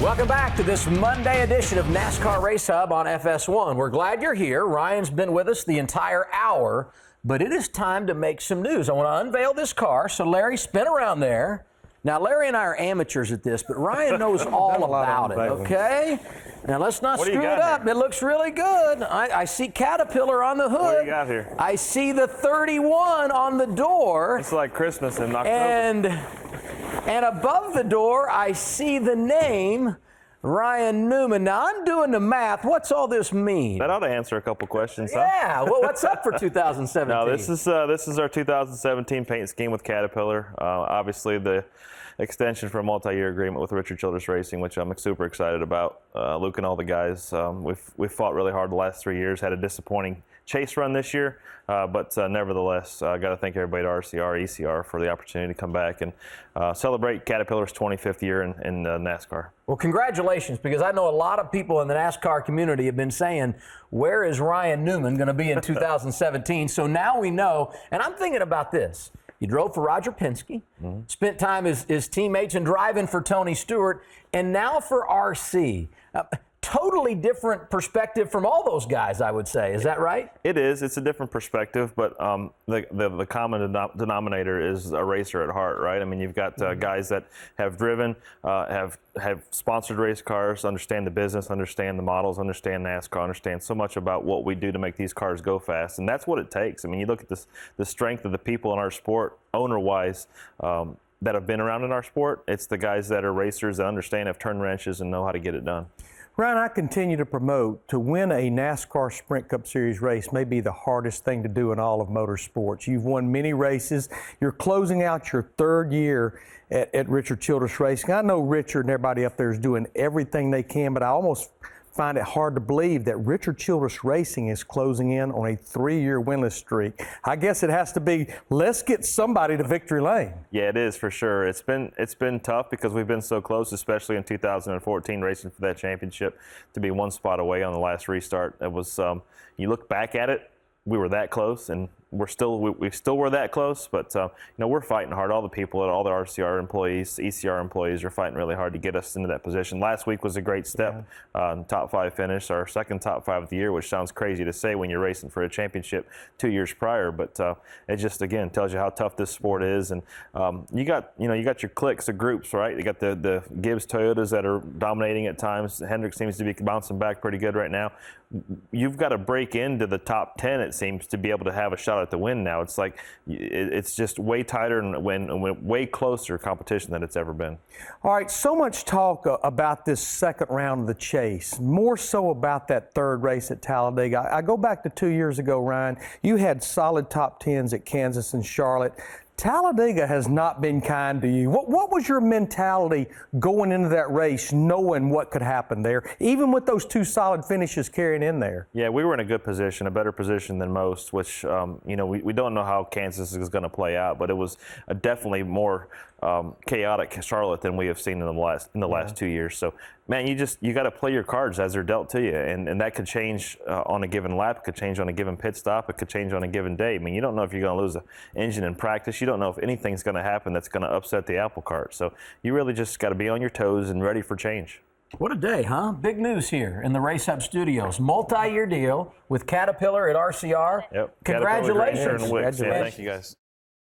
Welcome back to this Monday edition of NASCAR Race Hub on FS1. We're glad you're here. Ryan's been with us the entire hour, but it is time to make some news. I want to unveil this car, so Larry, spin around there. Now, Larry and I are amateurs at this, but Ryan knows all about it, okay? Now, let's not screw it up. Here? It looks really good. I see Caterpillar on the hood. What do you got here? I see the 31 on the door. It's like Christmas in October. And above the door, I see the name Ryan Newman. Now, I'm doing the math. What's all this mean? That ought to answer a couple questions, huh? Yeah. Well, what's up for 2017? No, this is our 2017 paint scheme with Caterpillar. Obviously, the extension for a multi-year agreement with Richard Childress Racing, which I'm super excited about. Luke and all the guys, we've fought really hard the last 3 years. Had a disappointing chase run this year, but nevertheless, I got to thank everybody at RCR, ECR for the opportunity to come back and celebrate Caterpillar's 25th year in NASCAR. Well, congratulations, because I know a lot of people in the NASCAR community have been saying, where is Ryan Newman going to be in 2017? So now we know, and I'm thinking about this. You drove for Roger Penske, spent time as teammates and driving for Tony Stewart, and now for RC. Totally different perspective from all those guys, I would say. Is that right? It is. It's a different perspective, but the common denominator is a racer at heart, right? I mean, you've got guys that have driven, have sponsored race cars, understand the business, understand the models, understand NASCAR, understand so much about what we do to make these cars go fast, and that's what it takes. I mean, you look at the strength of the people in our sport, owner-wise, that have been around in our sport. It's the guys that are racers that understand, have turned wrenches, and know how to get it done. Ryan, I continue to promote to win a NASCAR Sprint Cup Series race may be the hardest thing to do in all of motorsports. You've won many races. You're closing out your third year at Richard Childress Racing. I know Richard and everybody up there is doing everything they can, but I almost find it hard to believe that Richard Childress Racing is closing in on a 3-year winless streak. I guess it has to be, let's get somebody to victory lane. Yeah, it is for sure. It's been tough because we've been so close, especially in 2014, racing for that championship, to be one spot away on the last restart. It was, you look back at it, we were that close, and we still were that close, but we're fighting hard. All the people, all the RCR employees, ECR employees are fighting really hard to get us into that position. Last week was a great step, top 5 finish, our second top 5 of the year, which sounds crazy to say when you're racing for a championship 2 years prior, but it just again tells you how tough this sport is. And you got your cliques of groups, right? You got the Gibbs Toyotas that are dominating at times. Hendrick seems to be bouncing back pretty good right now. You've got to break into the top 10, it seems, to be able to have a shot at the win now. It's like it's just way tighter and way closer competition than it's ever been. All right, so much talk about this second round of the chase, more so about that third race at Talladega. I go back to 2 years ago, Ryan. You had solid top 10s at Kansas and Charlotte. Talladega has not been kind to you. What was your mentality going into that race, knowing what could happen there, even with those 2 solid finishes carrying in there? Yeah, we were in a good position, a better position than most, which, we don't know how Kansas is going to play out, but it was a definitely more chaotic Charlotte than we have seen in the last 2 years. So, man, you got to play your cards as they're dealt to you, and that could change on a given lap, it could change on a given pit stop, it could change on a given day. I mean, you don't know if you're going to lose an engine in practice. You don't know if anything's going to happen that's going to upset the apple cart. So you really just got to be on your toes and ready for change. What a day, huh? Big news here in the Race Hub studios. Multi-year deal with Caterpillar at RCR. Yep. Congratulations. Yeah, thank you, guys.